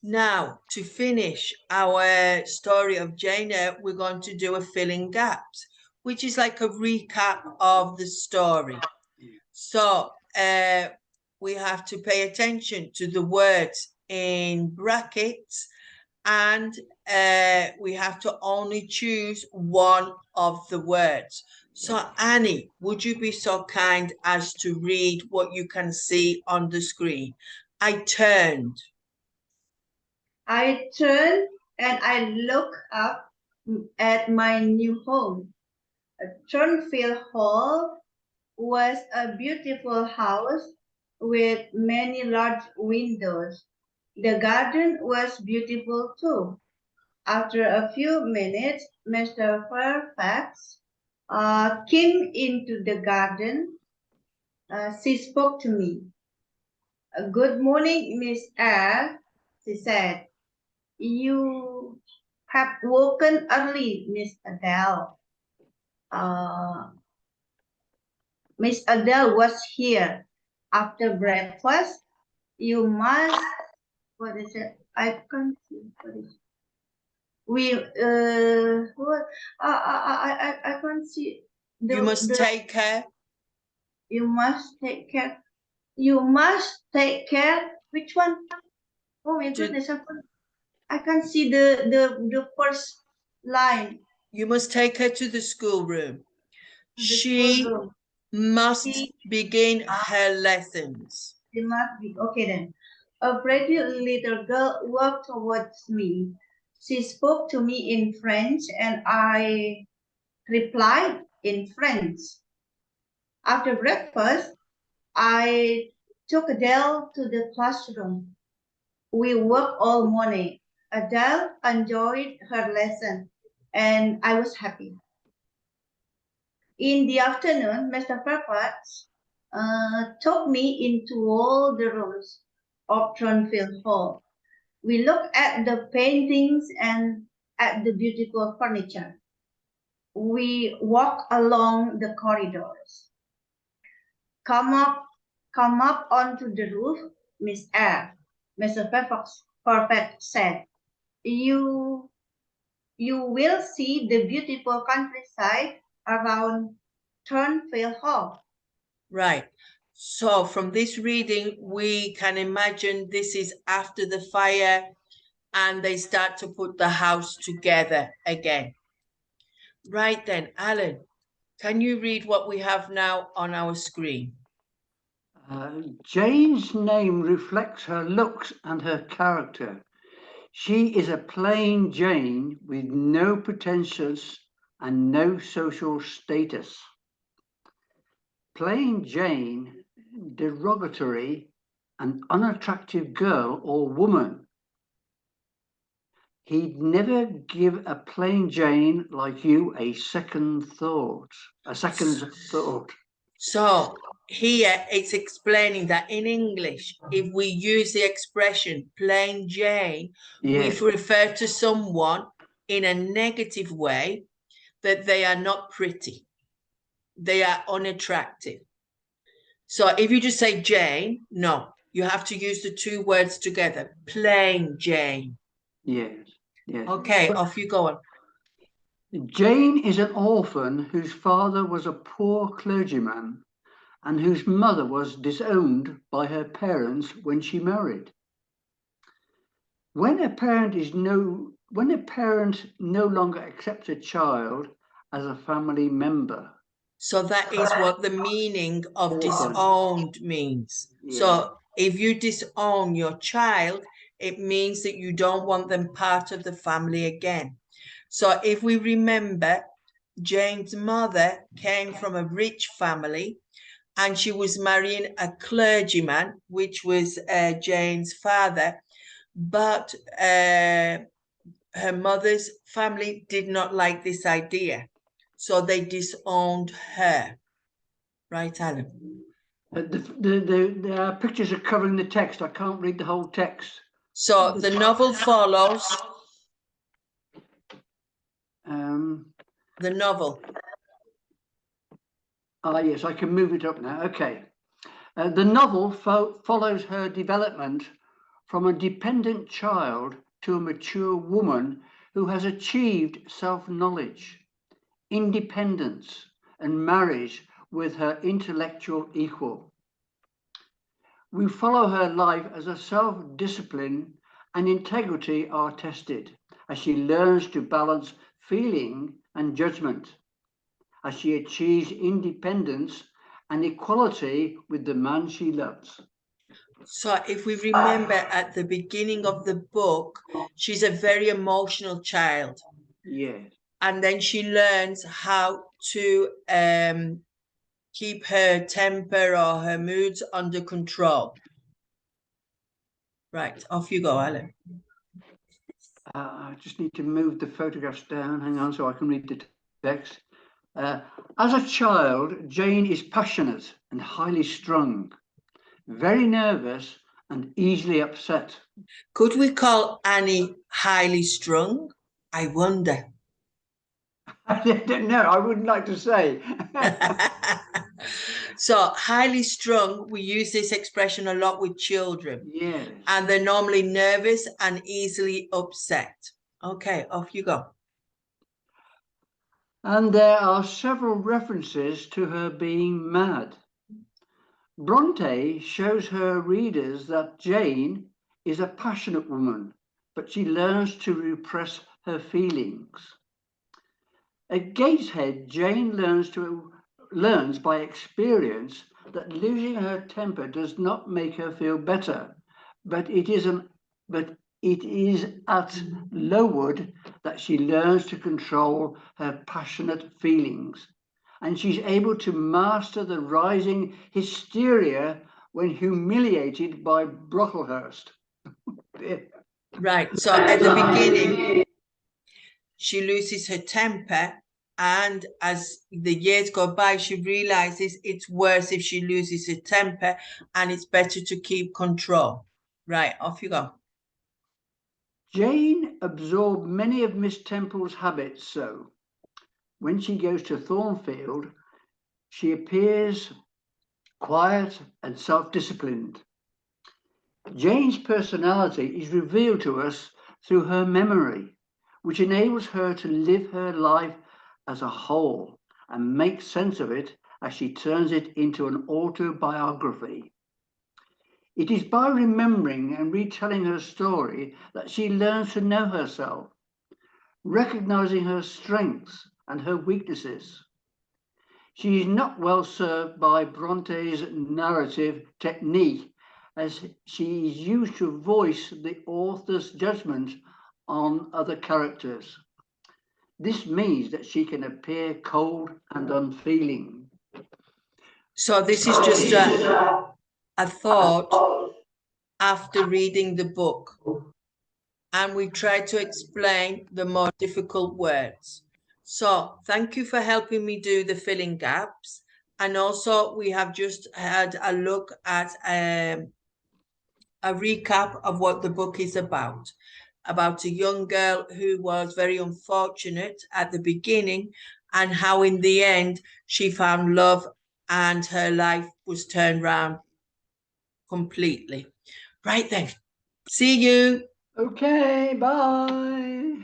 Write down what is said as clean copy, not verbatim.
Now, to finish our story of Jane Eyre, we're going to do a filling gaps, which is like a recap of the story. So we have to pay attention to the words in brackets, and we have to only choose one of the words. So Annie, would you be so kind as to read what you can see on the screen? I turned and I looked up at my new home. Thornfield Hall was a beautiful house with many large windows. The garden was beautiful too. After a few minutes, Mr. Fairfax came into the garden. She spoke to me. Good morning, Miss Eyre, she said. You have woken early, Miss Adele. Miss Adele was here after breakfast. You must, what is it? I can't see. What is it? What? I can't see. You must take care. You must take care. You must take care. Which one? Oh my goodness! I can't see the first line. You must take her to the schoolroom. She must begin her lessons. She must be okay then. A pretty little girl walked towards me. She spoke to me in French, and I replied in French. After breakfast, I took Adele to the classroom. We worked all morning. Adele enjoyed her lesson, and I was happy. In the afternoon, Mr. Fairfax took me into all the rooms of Thornfield Hall. We looked at the paintings and at the beautiful furniture. We walked along the corridors. Come up onto the roof, Miss Eyre, Mr. Fairfax said. You will see the beautiful countryside around Thornfield Hall. Right. So from this reading, we can imagine this is after the fire and they start to put the house together again. Right then, Alan, can you read what we have now on our screen? Jane's name reflects her looks and her character. She is a plain Jane with no pretensions and no social status. Plain Jane, derogatory, an unattractive girl or woman. He'd never give a plain Jane like you a second thought. So here it's explaining that in English, if we use the expression plain Jane, we refer to someone in a negative way, that they are not pretty. They are unattractive. So if you just say Jane, no, you have to use the two words together. Plain Jane. Yes. Okay, off you go on. Jane is an orphan whose father was a poor clergyman and whose mother was disowned by her parents when she married. When a parent no longer accepts a child as a family member. So that is what the meaning of disowned means. Yeah. So if you disown your child, it means that you don't want them part of the family again. So if we remember, Jane's mother came from a rich family and she was marrying a clergyman, which was Jane's father, but her mother's family did not like this idea. So they disowned her. Right, Alan? The pictures are covering the text. I can't read the whole text. So the novel follows. The novel. Yes, I can move it up now. Okay. The novel follows her development from a dependent child to a mature woman who has achieved self-knowledge, independence, and marriage with her intellectual equal. We follow her life as a self-discipline and integrity are tested as she learns to balance feeling and judgment, as she achieves independence and equality with the man she loves. So if we remember at the beginning of the book, she's a very emotional child. Yes. And then she learns how to keep her temper or her moods under control. Right, off you go, Alan. I just need to move the photographs down. Hang on so I can read the text. As a child, Jane is passionate and highly strung, very nervous and easily upset. Could we call Annie highly strung? I wonder. No, I wouldn't like to say. So highly strung, we use this expression a lot with children. Yes. And they're normally nervous and easily upset. Okay, off you go. And there are several references to her being mad. Bronte shows her readers that Jane is a passionate woman, but she learns to repress her feelings. At Gateshead, Jane learns by experience that losing her temper does not make her feel better, but it is at Lowood that she learns to control her passionate feelings, and she's able to master the rising hysteria when humiliated by Brocklehurst. Right, so at the beginning, she loses her temper, and as the years go by, she realizes it's worse if she loses her temper, and it's better to keep control. Right, off you go. Jane absorbed many of Miss Temple's habits, so when she goes to Thornfield, she appears quiet and self-disciplined. Jane's personality is revealed to us through her memory, which enables her to live her life as a whole and make sense of it as she turns it into an autobiography. It is by remembering and retelling her story that she learns to know herself, recognizing her strengths and her weaknesses. She is not well served by Bronte's narrative technique, as she is used to voice the author's judgment on other characters. This means that she can appear cold and unfeeling. So this is just a thought after reading the book. And we try to explain the more difficult words. So thank you for helping me do the filling gaps. And also we have just had a look at a recap of what the book is about a young girl who was very unfortunate at the beginning and how in the end she found love and her life was turned around completely. Right then, see you. Okay, bye.